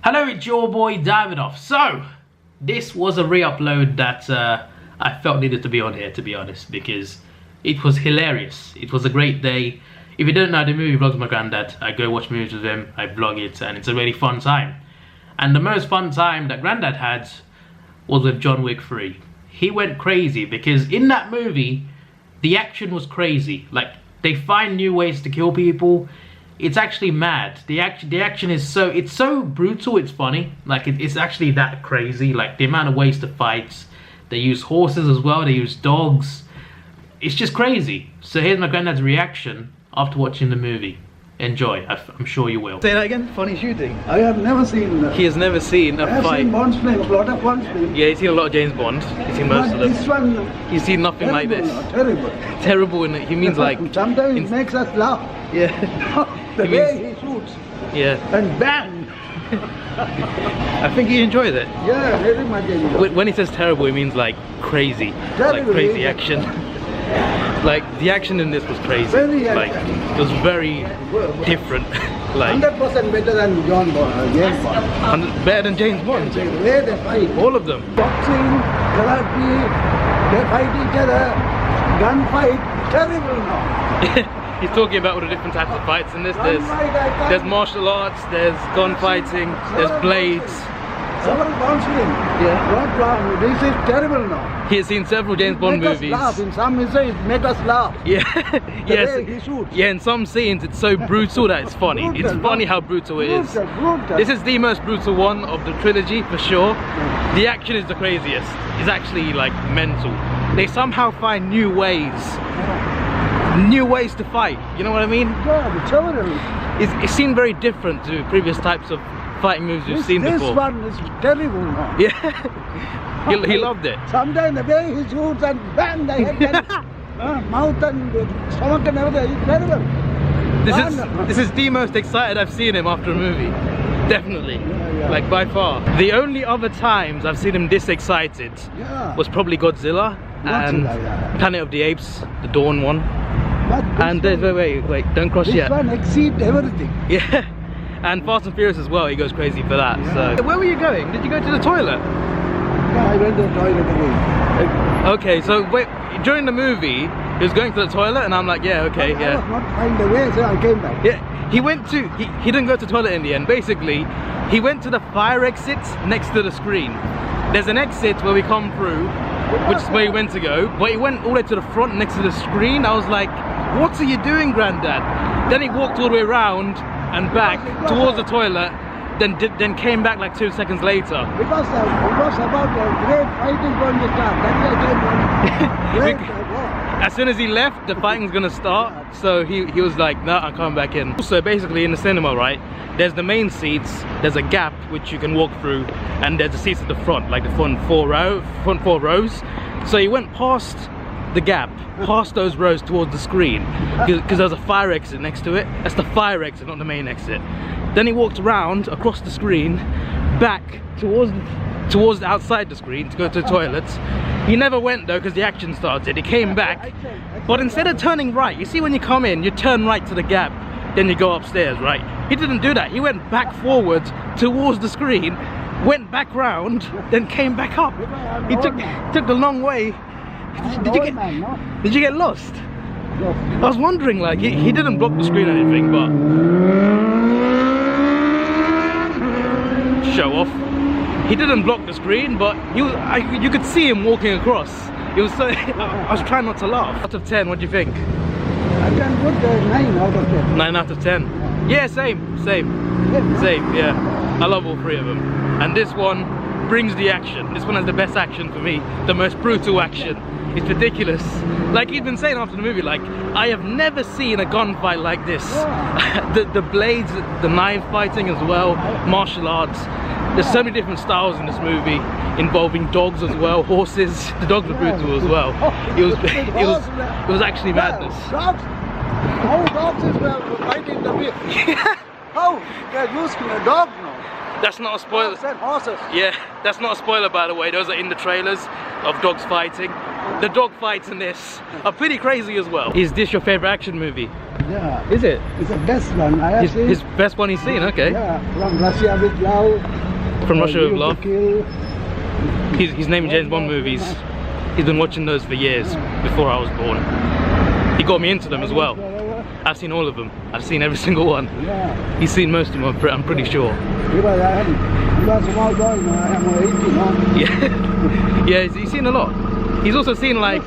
Hello, it's your boy Davidoff. So, this was a re-upload that I felt needed to be on here, to be honest, because it was hilarious. It was a great day. If you don't know, the movie vlogs with my granddad. I go watch movies with him, I vlog it, and it's a really fun time. And the most fun time that Grandad had was with John Wick 3. He went crazy because in that movie, the action was crazy. Like, they find new ways to kill people. It's actually mad. The action is so brutal, it's funny. Like, it's actually that crazy. Like, the amount of ways to fight. They use horses as well, they use dogs. It's just crazy. So here's my granddad's reaction after watching the movie. Enjoy, I'm sure you will. Say that again, funny shooting. I have never seen... He has never seen a fight. I have seen Bond's film, a lot of Bond's film. Yeah, he's seen a lot of James Bond. He's seen most of them. This one... He's seen nothing like this. Terrible. Terrible, and he means like... Sometimes it makes us laugh. Yeah. The way he shoots. Yeah. And bang! I think he enjoys it. Yeah, very much enjoy. When he says terrible, he means like crazy. Like crazy action. Like, the action in this was crazy. Very like, it was very different. Like 100% better than James Bond. Better than James Bond. The way they fight. All of them. Boxing, karate, they fight each other. Gunfight, terrible now. He's talking about all the different types of fights in this. There's martial arts, there's gunfighting, there's blades. Several Bond films. Yeah. This is terrible now. He has seen several James Bond movies. Laugh. In some it makes us laugh. Yeah. Yes. He shoots. Yeah, in some scenes it's so brutal that it's funny. Brutal, it's funny how brutal it is. Brutal. This is the most brutal one of the trilogy for sure. The action is the craziest. It's actually like mental. They somehow find new ways to fight. You know what I mean? Yeah, terrible. It seemed very different to previous types of fighting moves we've seen before. This one is terrible now. Yeah. he loved it. Sometimes the way he shoots and bang, the head and mouth and stomach and everything, it's terrible. This is the most excited I've seen him after a movie. Definitely. Yeah. Like, by far. The only other times I've seen him this excited was probably Godzilla and Planet of the Apes, the Dawn one. And there's wait, don't cross yet. This one exceeds everything. Yeah. And Fast and Furious as well, he goes crazy for that. Yeah. So where were you going? Did you go to the toilet? Yeah, I went to the toilet again. Okay, so wait, during the movie, he was going to the toilet and I'm like, yeah, okay, yeah. I was not finding the way, so I came back. Yeah, he didn't go to the toilet in the end. Basically, he went to the fire exit next to the screen. There's an exit where we come through, which is where he went to go, but he went all the way to the front next to the screen. I was like, what are you doing, Grandad? Then he walked all the way around and back towards the toilet, then came back like 2 seconds later. Because it was about a great fighting going to start. That's why I came as soon as he left, the fighting's gonna start. So he was like, no, I'm coming back in. So basically in the cinema, right, there's the main seats, there's a gap which you can walk through, and there's the seats at the front, like the front four rows. So he went past the gap, past those rows towards the screen, because there's a fire exit next to it. That's the fire exit, not the main exit. Then he walked around across the screen, back towards outside the screen to go to the toilets. He never went though because the action started. He came back, but instead of turning right, you see when you come in, you turn right to the gap, then you go upstairs, right? He didn't do that. He went back forward towards the screen, went back round, then came back up. He took the long way. Did you get lost? I was wondering, like, he didn't block the screen or anything, but show off. He didn't block the screen, but you could see him walking across. It was so I was trying not to laugh. Out of 10, what do you think? I can put 9 out of 10. 9 out of 10. Yeah, same. Yeah, I love all 3 of them. And this one brings the action. This one has the best action for me, the most brutal action. It's ridiculous. Like he's been saying after the movie, like, I have never seen a gunfight like this. the blades, the knife fighting as well, martial arts. There's so many different styles in this movie, involving dogs as well, horses. The dogs were brutal as well. It was actually madness. Dogs? How dogs is fighting the beef? How? They're using a dog now. That's not a spoiler. Horses. Yeah, that's not a spoiler, by the way. Those are in the trailers of dogs fighting. The dog fights in this are pretty crazy as well. Is this your favorite action movie? Yeah. Is it? It's the best one I have seen. His best one he's seen, okay. Yeah, from Russia with Love. From Russia with View to Love. Kill. He's named James Bond movies. He's been watching those for years, before I was born. He got me into them as well. I've seen all of them. I've seen every single one. Yeah. He's seen most of them, I'm pretty sure. He was a small boy, now I am 18 now. Yeah, yeah, he's seen a lot. He's also seen like,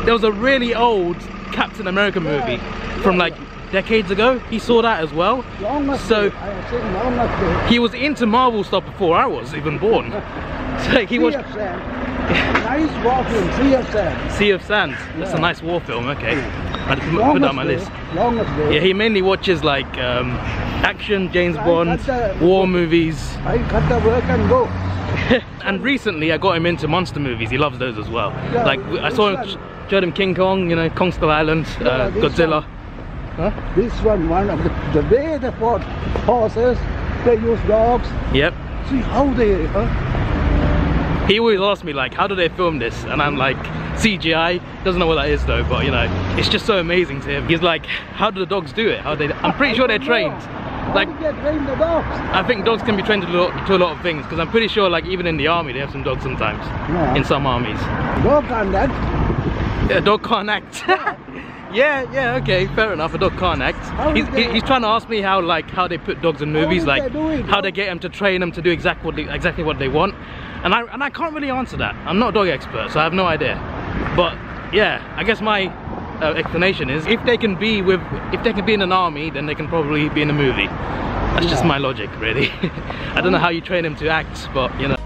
there was a really old Captain America movie from like decades ago. He saw that as well. So he was into Marvel stuff before I was even born. So he was. Nice war film, Sea of Sand. Sea of Sand. That's a nice war film. Okay, I put that on my list. Yeah, he mainly watches like action, James Bond, war movies. I cut the work and go. And recently I got him into monster movies. He loves those as well. Like I saw him, showed him King Kong, you know, Kong Skull Island, Godzilla. Huh? This one of the way they fought horses, they use dogs. Yep. See how they. He always asks me like, how do they film this? And I'm like, CGI. Doesn't know what that is though, but you know, it's just so amazing to him. He's like, how do the dogs do it? I'm pretty sure they're trained. Like, how do they train the dogs? I think dogs can be trained to a lot of things, because I'm pretty sure like even in the army they have some dogs sometimes. Yeah. In some armies. Dog can't act. Yeah, a dog can't act. Yeah, okay, fair enough. A dog can't act. He's trying to ask me how they put dogs in movies, like how they get them to train them to do exactly what they want, and I can't really answer that. I'm not a dog expert, so I have no idea. But yeah, I guess my explanation is if they can be in an army, then they can probably be in a movie. That's just my logic, really. I don't know how you train them to act, but you know.